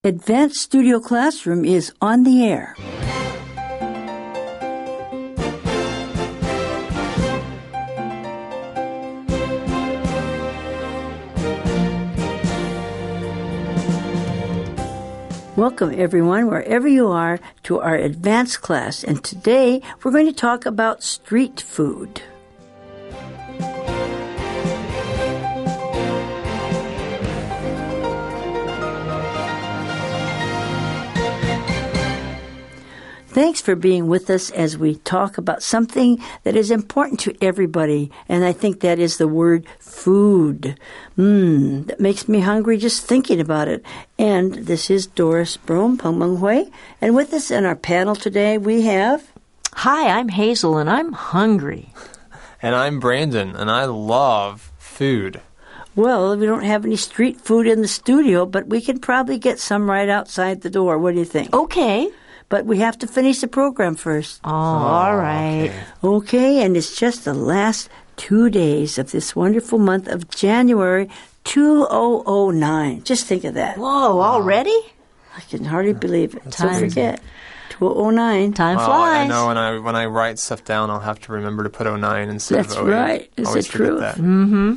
Advanced Studio Classroom is on the air. Welcome, everyone, wherever you are, to our advanced class. And today, we're going to talk about street food. Thanks for being with us as we talk about something that is important to everybody, and I think that is the word food. That makes me hungry just thinking about it. And this is Doris Brome, Peng Meng Hui, and with us in our panel today we have... Hi, I'm Hazel, and I'm hungry. And I'm Brandon, and I love food. Well, we don't have any street food in the studio, but we can probably get some right outside the door. What do you think? Okay. But we have to finish the program first. Oh, all right. Okay, and it's just the last 2 days of this wonderful month of January 2009. Just think of that. Whoa, already? I can hardly believe it. Don't forget. 2009. Time flies. I know when I write stuff down, I'll have to remember to put 09 instead That's of 08. right. It's the truth. That. Mm-hmm.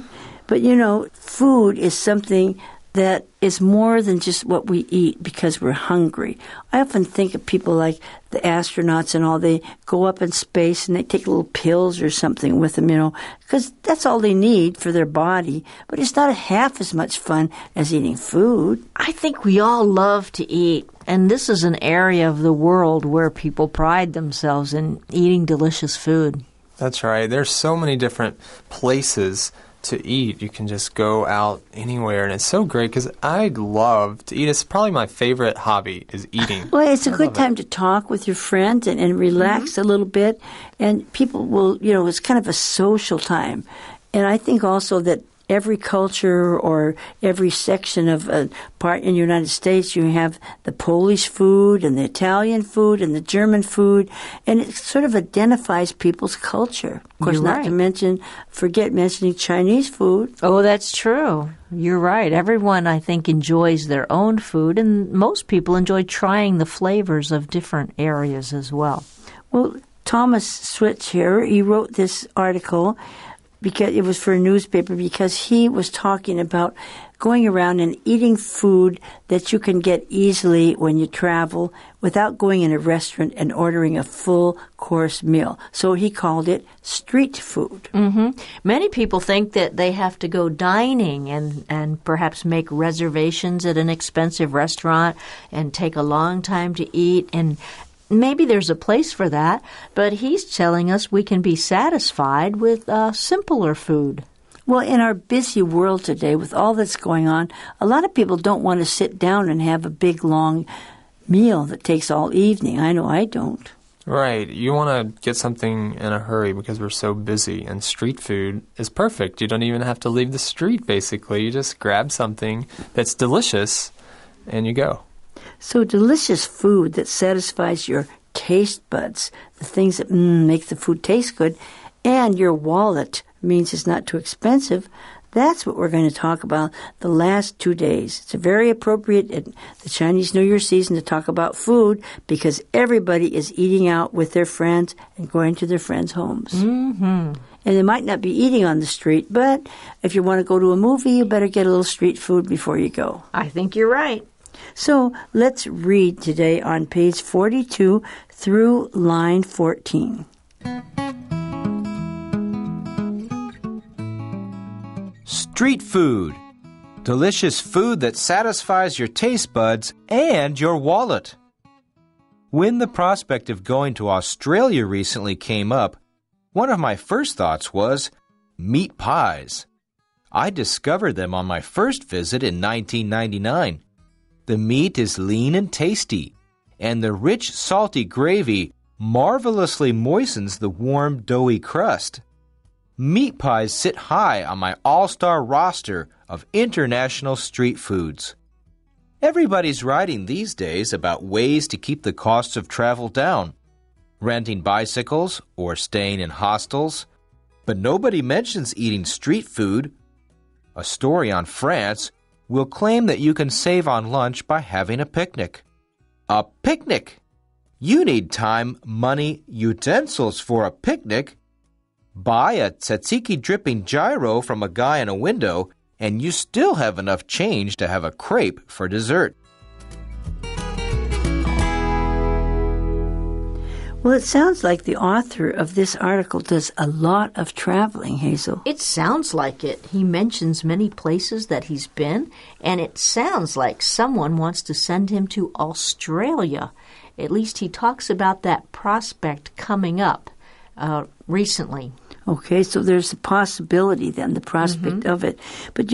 But, you know, food is something that is more than just what we eat because we're hungry. I often think of people like the astronauts and all. They go up in space and they take little pills or something with them, you know, because that's all they need for their body. But it's not half as much fun as eating food. I think we all love to eat, and this is an area of the world where people pride themselves in eating delicious food. That's right. There's so many different places to eat. You can just go out anywhere, and it's so great because I love to eat. It's probably my favorite hobby is eating. Well, it's a good time to talk with your friends and relax a little bit, and people will, you know, it's kind of a social time. And I think also that every culture or every section of a part in the United States, you have the Polish food and the Italian food and the German food, and it sort of identifies people's culture. Of course, not to forget mentioning Chinese food. Oh, that's true. You're right. Everyone, I think, enjoys their own food, and most people enjoy trying the flavors of different areas as well. Well, Thomas Switch here, he wrote this article because it was for a newspaper, because he was talking about going around and eating food that you can get easily when you travel without going in a restaurant and ordering a full-course meal. So he called it street food. Mm-hmm. Many people think that they have to go dining and perhaps make reservations at an expensive restaurant and take a long time to eat, and maybe there's a place for that, but he's telling us we can be satisfied with simpler food. Well, in our busy world today, with all that's going on, a lot of people don't want to sit down and have a big, long meal that takes all evening. I know I don't. Right. You want to get something in a hurry because we're so busy, and street food is perfect. You don't even have to leave the street, basically. You just grab something that's delicious, and you go. So delicious food that satisfies your taste buds, the things that make the food taste good, and your wallet means it's not too expensive. That's what we're going to talk about the last 2 days. It's very appropriate at the Chinese New Year season to talk about food because everybody is eating out with their friends and going to their friends' homes. Mm-hmm. And they might not be eating on the street, but if you want to go to a movie, you better get a little street food before you go. I think you're right. So let's read today on page 42 through line 14. Street food. Delicious food that satisfies your taste buds and your wallet. When the prospect of going to Australia recently came up, one of my first thoughts was meat pies. I discovered them on my first visit in 1999. The meat is lean and tasty, and the rich, salty gravy marvelously moistens the warm, doughy crust. Meat pies sit high on my all-star roster of international street foods. Everybody's writing these days about ways to keep the costs of travel down, renting bicycles or staying in hostels, but nobody mentions eating street food. A story on France will claim that you can save on lunch by having a picnic. A picnic! You need time, money, utensils for a picnic. Buy a tzatziki dripping gyro from a guy in a window, and you still have enough change to have a crepe for dessert. Well, it sounds like the author of this article does a lot of traveling, Hazel. It sounds like it. He mentions many places that he's been, and it sounds like someone wants to send him to Australia. At least he talks about that prospect coming up recently. Okay, so there's a possibility then, the prospect of it. But,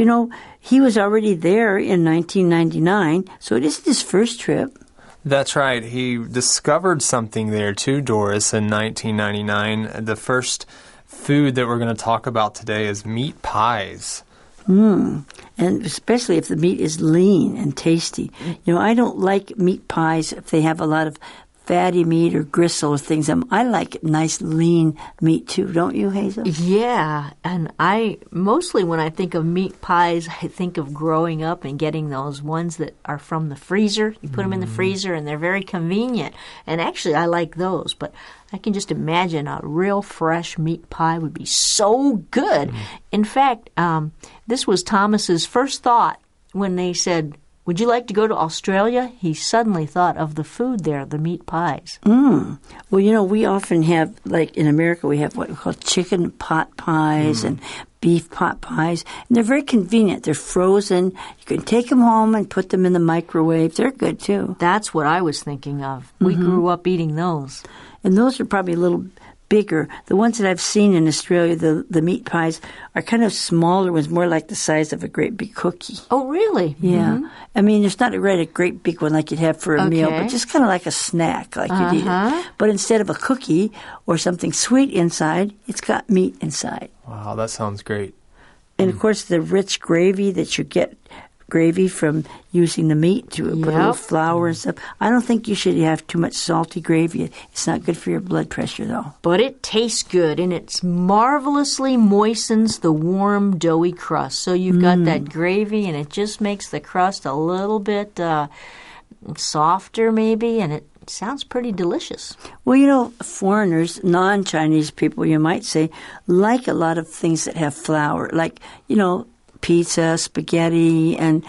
he was already there in 1999, so it isn't his first trip. That's right. He discovered something there too, Doris, in 1999. The first food that we're going to talk about today is meat pies. And especially if the meat is lean and tasty. I don't like meat pies if they have a lot of fatty meat or gristle or things. I like nice lean meat too, don't you, Hazel? Yeah, and mostly when I think of meat pies, I think of growing up and getting those ones that are from the freezer. You put them in the freezer and they're very convenient. And actually, I like those, but I can just imagine a real fresh meat pie would be so good. In fact, this was Thomas's first thought when they said, "Would you like to go to Australia?" He suddenly thought of the food there, the meat pies. Well, we often have, like in America, we have what we call chicken pot pies and beef pot pies. And they're very convenient. They're frozen. You can take them home and put them in the microwave. They're good, too. That's what I was thinking of. We grew up eating those. And those are probably a little bigger. The ones that I've seen in Australia, the meat pies, are kind of smaller ones, more like the size of a great big cookie. Oh, really? Yeah. I mean, it's not a great big one like you'd have for a meal, but just kind of like a snack, like you'd eat it. But instead of a cookie or something sweet inside, it's got meat inside. Wow, that sounds great. And, of course, the rich gravy that you get, gravy from using the meat to put a little flour and stuff. I don't think you should have too much salty gravy. It's not good for your blood pressure, though. But it tastes good, and it marvelously moistens the warm, doughy crust. So you've got that gravy, and it just makes the crust a little bit softer, maybe, and it sounds pretty delicious. Well, foreigners, non-Chinese people, you might say, like a lot of things that have flour, like, pizza, spaghetti, and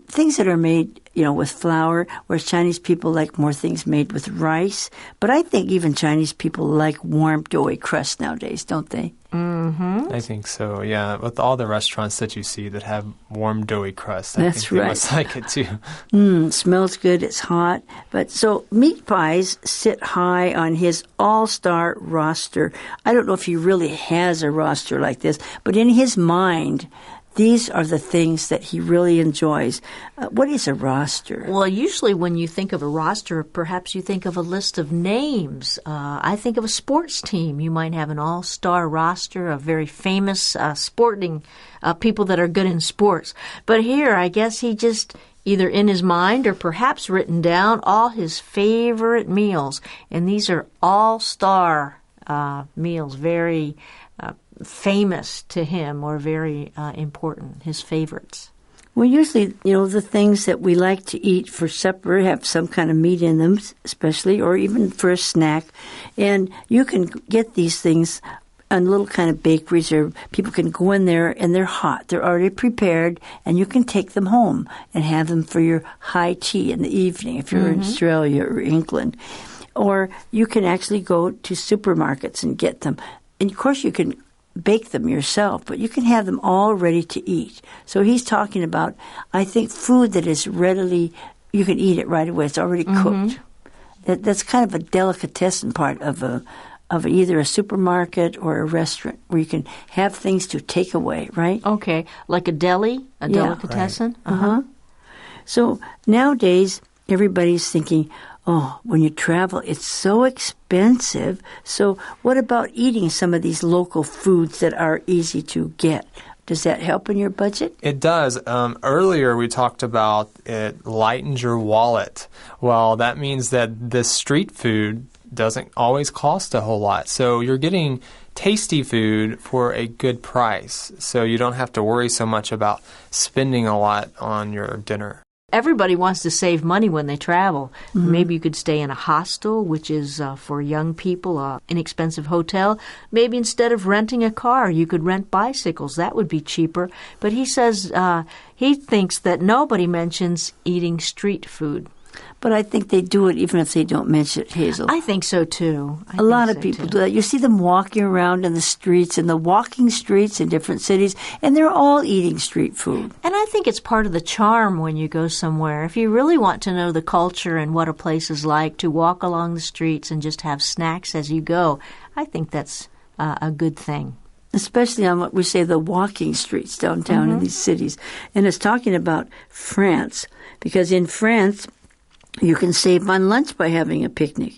things that are made, with flour, whereas Chinese people like more things made with rice. But I think even Chinese people like warm, doughy crust nowadays, don't they? I think so, yeah. With all the restaurants that you see that have warm, doughy crust, I That's think they right. must like it too. Smells good, it's hot. But so meat pies sit high on his all-star roster. I don't know if he really has a roster like this, but in his mind, these are the things that he really enjoys. What is a roster? Well, usually when you think of a roster, perhaps you think of a list of names. I think of a sports team. You might have an all-star roster of very famous sporting people that are good in sports. But here, I guess he just either in his mind or perhaps written down all his favorite meals. And these are all-star meals, very famous to him or very important, his favorites. Well, usually, the things that we like to eat for supper have some kind of meat in them, especially, or even for a snack. And you can get these things on little kind of bakeries, or people can go in there and they're hot. They're already prepared, and you can take them home and have them for your high tea in the evening if you're in Australia or England. Or you can actually go to supermarkets and get them. And, of course, you can bake them yourself, but you can have them all ready to eat. So he's talking about, I think, food that is readily, you can eat it right away. It's already cooked. That's kind of a delicatessen part of either a supermarket or a restaurant where you can have things to take away, right? Okay, like a deli, a delicatessen? Right. So nowadays, everybody's thinking, when you travel, it's so expensive. So what about eating some of these local foods that are easy to get? Does that help in your budget? It does. Earlier we talked about it lightens your wallet. Well, that means that this street food doesn't always cost a whole lot. So you're getting tasty food for a good price, so you don't have to worry so much about spending a lot on your dinner. Everybody wants to save money when they travel. Maybe you could stay in a hostel, which is for young people, an inexpensive hotel. Maybe instead of renting a car, you could rent bicycles. That would be cheaper. But he says he thinks that nobody mentions eating street food. But I think they do it even if they don't mention it, Hazel. I think so, too. A lot of people do that. You see them walking around in the streets, in the walking streets in different cities, and they're all eating street food. And I think it's part of the charm when you go somewhere. If you really want to know the culture and what a place is like, to walk along the streets and just have snacks as you go, I think that's a good thing. Especially on what we say the walking streets downtown in these cities. And it's talking about France, because in France, you can save on lunch by having a picnic.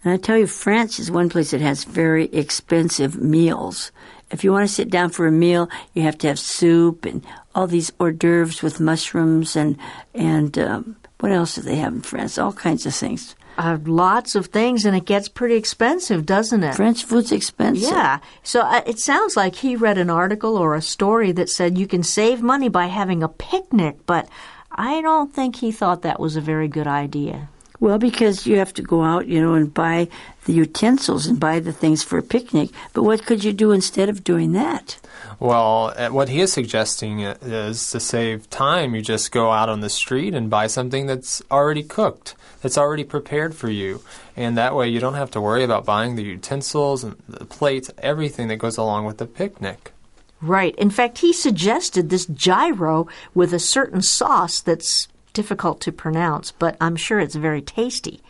And I tell you, France is one place that has very expensive meals. If you want to sit down for a meal, you have to have soup and all these hors d'oeuvres with mushrooms and what else do they have in France? All kinds of things. Lots of things, and it gets pretty expensive, doesn't it? French food's expensive. Yeah. So it sounds like he read an article or a story that said you can save money by having a picnic, but I don't think he thought that was a very good idea. Well, because you have to go out, and buy the utensils and buy the things for a picnic. But what could you do instead of doing that? Well, what he is suggesting is to save time. You just go out on the street and buy something that's already cooked, that's already prepared for you. And that way you don't have to worry about buying the utensils and the plates, everything that goes along with the picnic. Right. In fact, he suggested this gyro with a certain sauce that's difficult to pronounce, but I'm sure it's very tasty.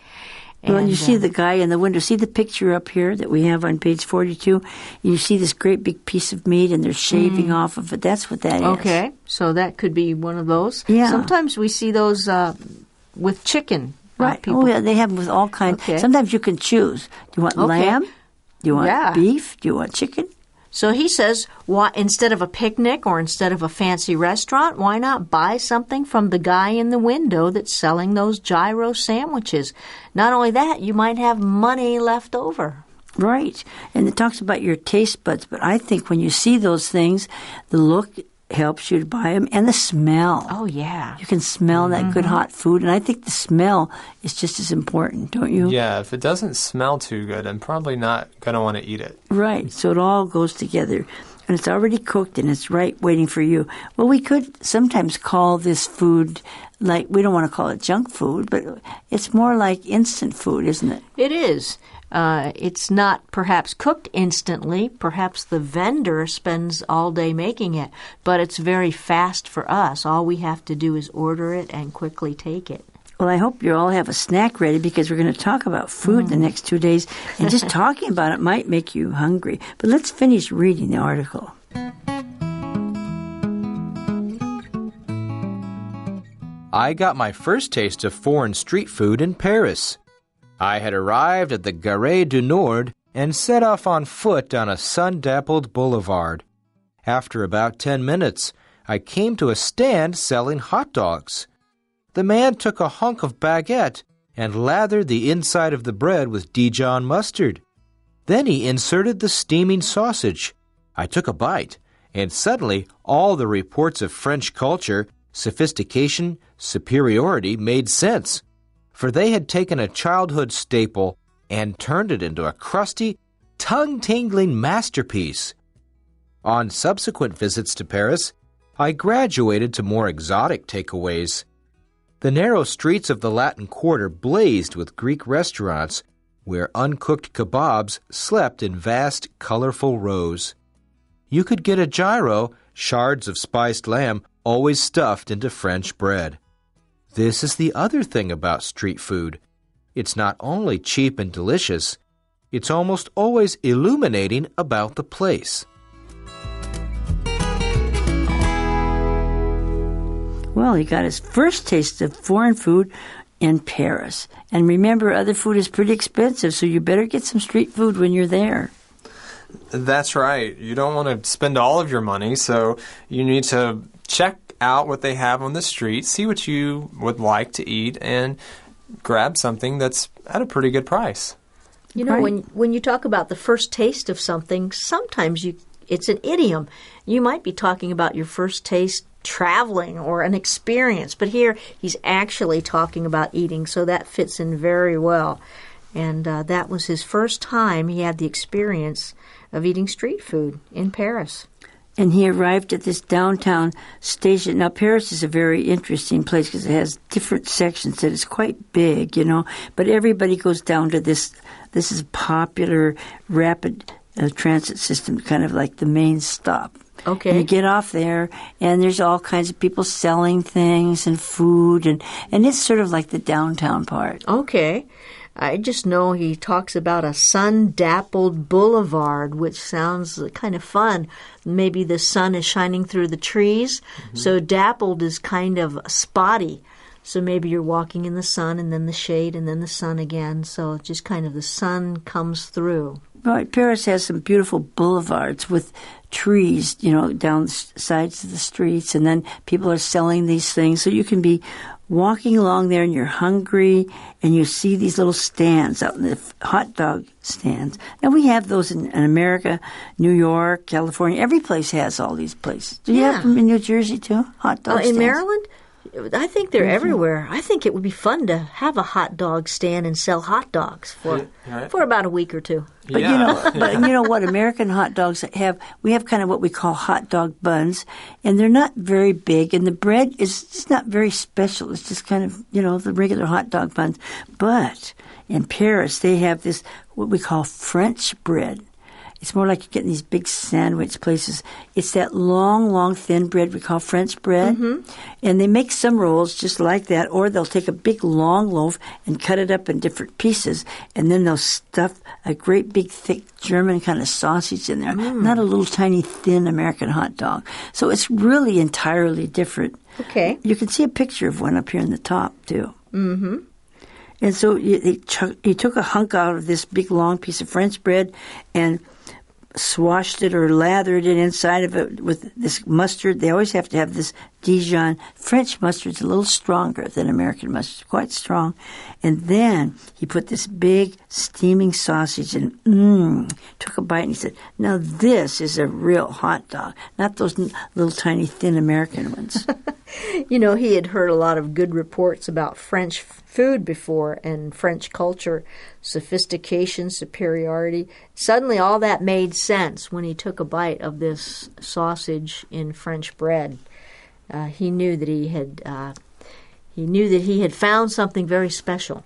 Well, and you see the guy in the window. See the picture up here that we have on page 42? You see this great big piece of meat, and they're shaving off of it. That's what that is. Okay. So that could be one of those. Yeah. Sometimes we see those with chicken. Right. People. Oh, yeah, they have them with all kinds. Okay. Sometimes you can choose. Do you want lamb? Do you want beef? Do you want chicken? So he says, instead of a picnic or instead of a fancy restaurant, why not buy something from the guy in the window that's selling those gyro sandwiches? Not only that, you might have money left over. Right. And it talks about your taste buds, but I think when you see those things, the look helps you to buy them, and the smell. Oh, yeah. You can smell that good hot food, and I think the smell is just as important, don't you? Yeah, if it doesn't smell too good, I'm probably not going to want to eat it. Right, so it all goes together, and it's already cooked, and it's right waiting for you. Well, we could sometimes call this food, like, we don't want to call it junk food, but it's more like instant food, isn't it? It is. It's not perhaps cooked instantly. Perhaps the vendor spends all day making it, but it's very fast for us. All we have to do is order it and quickly take it. Well, I hope you all have a snack ready because we're going to talk about food the next 2 days, and just talking about it might make you hungry. But let's finish reading the article. I got my first taste of foreign street food in Paris. I had arrived at the Gare du Nord and set off on foot down a sun-dappled boulevard. After about 10 minutes, I came to a stand selling hot dogs. The man took a hunk of baguette and lathered the inside of the bread with Dijon mustard. Then he inserted the steaming sausage. I took a bite, and suddenly all the reports of French culture, sophistication, superiority made sense. For they had taken a childhood staple and turned it into a crusty, tongue-tingling masterpiece. On subsequent visits to Paris, I graduated to more exotic takeaways. The narrow streets of the Latin Quarter blazed with Greek restaurants, where uncooked kebabs slept in vast, colorful rows. You could get a gyro, shards of spiced lamb, always stuffed into French bread. This is the other thing about street food. It's not only cheap and delicious, it's almost always illuminating about the place. Well, he got his first taste of foreign food in Paris. And remember, other food is pretty expensive, so you better get some street food when you're there. That's right. You don't want to spend all of your money, so you need to check out what they have on the street, see what you would like to eat, and grab something that's at a pretty good price. You know, Right. when you talk about the first taste of something, sometimes it's an idiom. You might be talking about your first taste traveling or an experience, but here he's actually talking about eating, so that fits in very well. And that was his first time he had the experience of eating street food in Paris. And he arrived at this downtown station. Now, Paris is a very interesting place because it has different sections that is quite big, but everybody goes down to this. This is a popular rapid transit system, kind of like the main stop. Okay. And you get off there, and there's all kinds of people selling things and food, and it's sort of like the downtown part. Okay. I just know he talks about a sun-dappled boulevard, which sounds kind of fun. Maybe the sun is shining through the trees, so dappled is kind of spotty. So maybe you're walking in the sun and then the shade and then the sun again, so just kind of the sun comes through. Right. Paris has some beautiful boulevards with trees, down the sides of the streets, and then people are selling these things. So you can be walking along there and you're hungry and you see these little stands out in the hot dog stands. And we have those in America, New York, California. Every place has all these places. Do you have them in New Jersey too? Hot dog stands? In Maryland? I think they're everywhere. I think it would be fun to have a hot dog stand and sell hot dogs for about a week or two. But you know what? American hot dogs we have kind of what we call hot dog buns, and they're not very big, and the bread is just not very special. It's just kind of, the regular hot dog buns. But in Paris, they have this, what we call French bread. It's more like you're getting these big sandwich places. It's that long, long, thin bread we call French bread. Mm-hmm. And they make some rolls just like that, or they'll take a big, long loaf and cut it up in different pieces, and then they'll stuff a great, big, thick German kind of sausage in there, not a little tiny, thin American hot dog. So it's really entirely different. Okay. You can see a picture of one up here in the top, too. Mm-hmm. And so he took a hunk out of this big, long piece of French bread and swashed it or lathered it inside of it with this mustard. They always have to have this Dijon. French mustard's a little stronger than American mustard, quite strong. And then he put this big steaming sausage and took a bite and he said, now this is a real hot dog, not those little tiny thin American ones. He had heard a lot of good reports about French food before and French culture, sophistication, superiority. Suddenly all that made sense when he took a bite of this sausage in French bread. He knew that he had found something very special.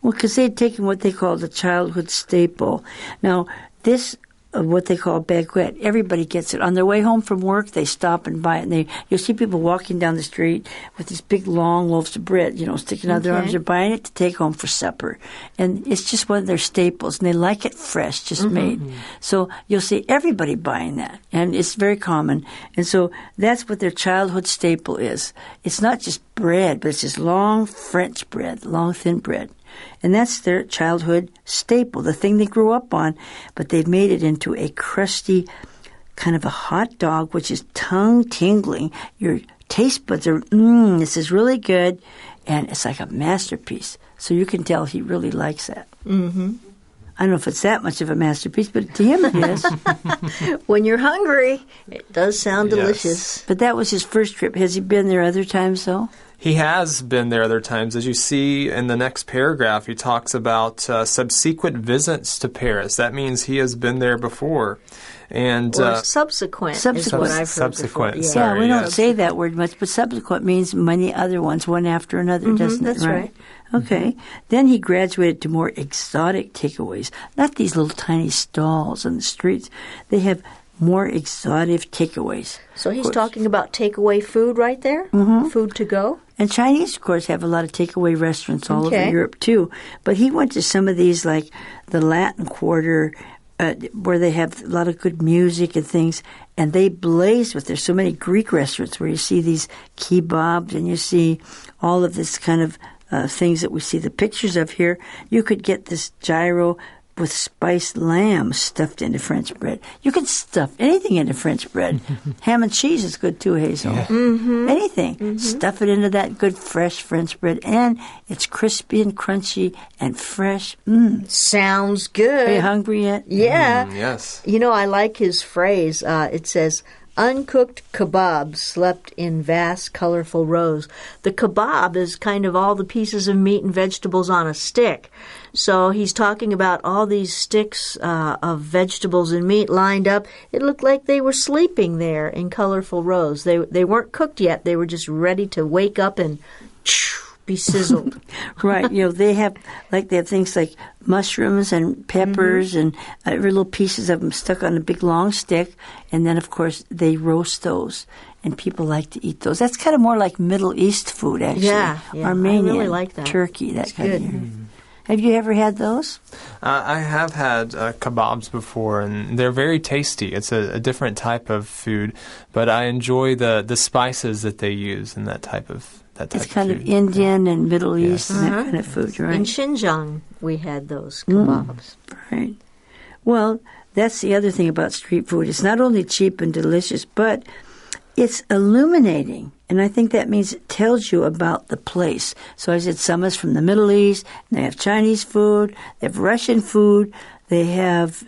Well, because they had taken what they called a childhood staple. Now, this what they call baguette. Everybody gets it. On their way home from work, they stop and buy it. And you'll see people walking down the street with these big, long loaves of bread, sticking out their arms. They're buying it to take home for supper. And it's just one of their staples. And they like it fresh, just made. So you'll see everybody buying that. And it's very common. And so that's what their childhood staple is. It's not just bread, but it's just long French bread, long, thin bread. And that's their childhood staple, the thing they grew up on. But they've made it into a crusty kind of a hot dog, which is tongue-tingling. Your taste buds are, this is really good. And it's like a masterpiece. So you can tell he really likes that. Mm-hmm. I don't know if it's that much of a masterpiece, but to him it is. When you're hungry, it does sound delicious. But that was his first trip. Has he been there other times, though? He has been there other times. As you see in the next paragraph, he talks about subsequent visits to Paris. That means he has been there before. And subsequent is what I've heard subsequent, before. sorry, we don't say that word much, but subsequent means many other ones, one after another, doesn't it? That's right. Okay. Then he graduated to more exotic takeaways, not these little tiny stalls on the streets. They have more exotic takeaways. So he's talking about takeaway food right there? Mm-hmm. Food to go? And Chinese, of course, have a lot of takeaway restaurants all over Europe, too. But he went to some of these, like the Latin Quarter, where they have a lot of good music and things, and they blaze with. There's so many Greek restaurants where you see these kebabs and you see all of this kind of things that we see the pictures of here. You could get this gyro with spiced lamb stuffed into French bread. You can stuff anything into French bread. Ham and cheese is good too, Hazel. Yeah. Anything. Stuff it into that good fresh French bread, and it's crispy and crunchy and fresh. Sounds good. Are you hungry yet? Yeah. Yes. You know, I like his phrase. It says, uncooked kebabs slept in vast, colorful rows. The kebab is kind of all the pieces of meat and vegetables on a stick. So he's talking about all these sticks of vegetables and meat lined up. It looked like they were sleeping there in colorful rows. They weren't cooked yet. They were just ready to wake up and be sizzled. Right. They have things like mushrooms and peppers and every little pieces of them stuck on a big long stick. And then, of course, they roast those. And people like to eat those. That's kind of more like Middle East food, actually. Yeah. Armenian, I really like that. Turkey, that It's kind good. of thing. Have you ever had those? I have had kebabs before, and they're very tasty. It's a different type of food, but I enjoy the spices that they use in that type of It's kind food. of Indian and Middle East Yes. and that kind of food, right? In Xinjiang, we had those kebabs. Right. Well, that's the other thing about street food. It's not only cheap and delicious, but it's illuminating. And I think that means it tells you about the place. So I said some is from the Middle East, and they have Chinese food, they have Russian food, they have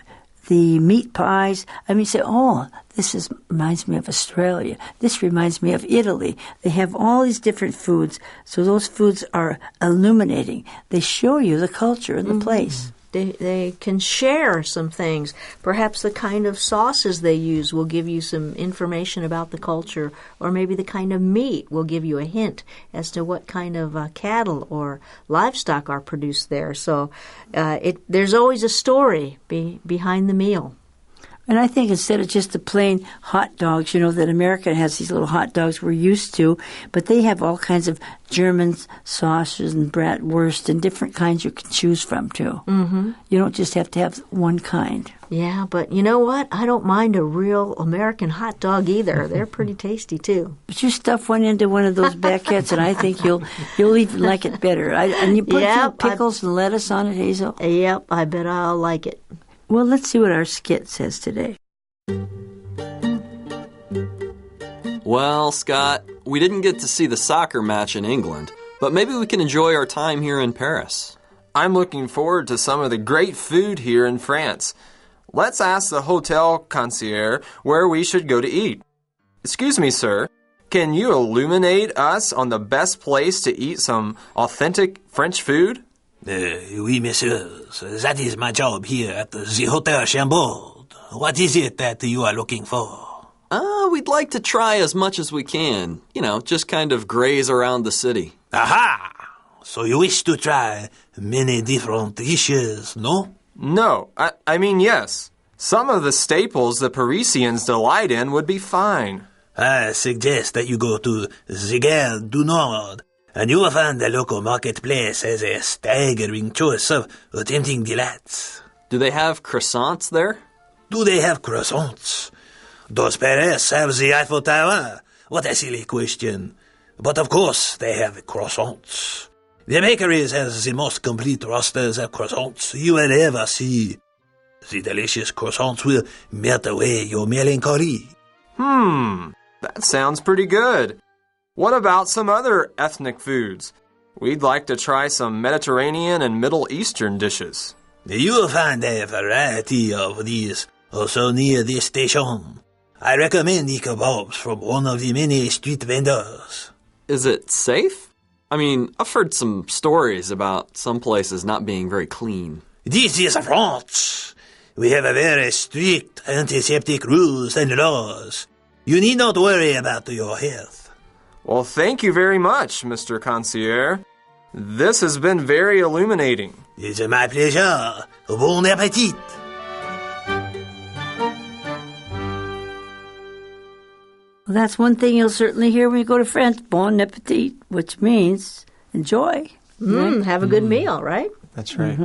the meat pies. I mean, say, this reminds me of Australia. This reminds me of Italy. They have all these different foods. So those foods are illuminating. They show you the culture and the place. They can share some things. Perhaps the kind of sauces they use will give you some information about the culture, or maybe the kind of meat will give you a hint as to what kind of cattle or livestock are produced there. So there's always a story behind the meal. And I think instead of just the plain hot dogs, that America has these little hot dogs we're used to, but they have all kinds of German sausages and bratwurst and different kinds you can choose from, too. Mm-hmm. You don't just have to have one kind. Yeah, but you know what? I don't mind a real American hot dog either. They're pretty tasty, too. But you stuff one into one of those baguettes, and I think you'll even like it better. And you put some pickles and lettuce on it, Hazel? Yep, I bet I'll like it. Well, let's see what our skit says today. Well, Scott, we didn't get to see the soccer match in England, but maybe we can enjoy our time here in Paris. I'm looking forward to some of the great food here in France. Let's ask the hotel concierge where we should go to eat. Excuse me, sir. Can you illuminate us on the best place to eat some authentic French food? Oui, messieurs. That is my job here at the Hotel Chambord. What is it that you are looking for? We'd like to try as much as we can. Just kind of graze around the city. Aha! So you wish to try many different dishes, no? No, I mean yes. Some of the staples the Parisians delight in would be fine. I suggest that you go to the Gare du Nord, and you will find the local marketplace has a staggering choice of tempting delights. Do they have croissants there? Do they have croissants? Does Paris have the Eiffel Tower? What a silly question. But of course they have croissants. The bakeries has the most complete rosters of croissants you will ever see. The delicious croissants will melt away your melancholy. That sounds pretty good. What about some other ethnic foods? We'd like to try some Mediterranean and Middle Eastern dishes. You will find a variety of these also near the station. I recommend the kebabs from one of the many street vendors. Is it safe? I mean, I've heard some stories about some places not being very clean. This is France. We have a very strict antiseptic rules and laws. You need not worry about your health. Well, thank you very much, Mr. Concierge. This has been very illuminating. It's my pleasure. Bon appetit. Well, that's one thing you'll certainly hear when you go to France. Bon appetit, which means enjoy. Have a good meal, right? That's right.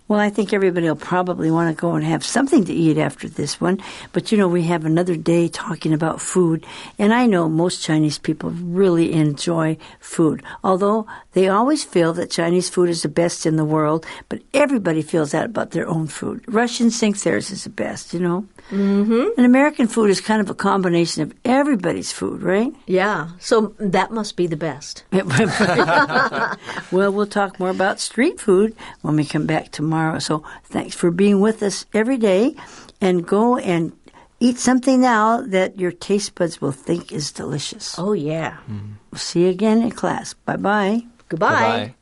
Well, I think everybody will probably want to go and have something to eat after this one. But, we have another day talking about food. And I know most Chinese people really enjoy food. Although they always feel that Chinese food is the best in the world. But everybody feels that about their own food. Russians think theirs is the best, Mm-hmm. And American food is kind of a combination of everybody's food, right? Yeah. So that must be the best. Well, we'll talk more about street food when we come back tomorrow. So thanks for being with us every day. And go and eat something now that your taste buds will think is delicious. Oh, yeah. We'll see you again in class. Bye-bye. Goodbye. Bye-bye.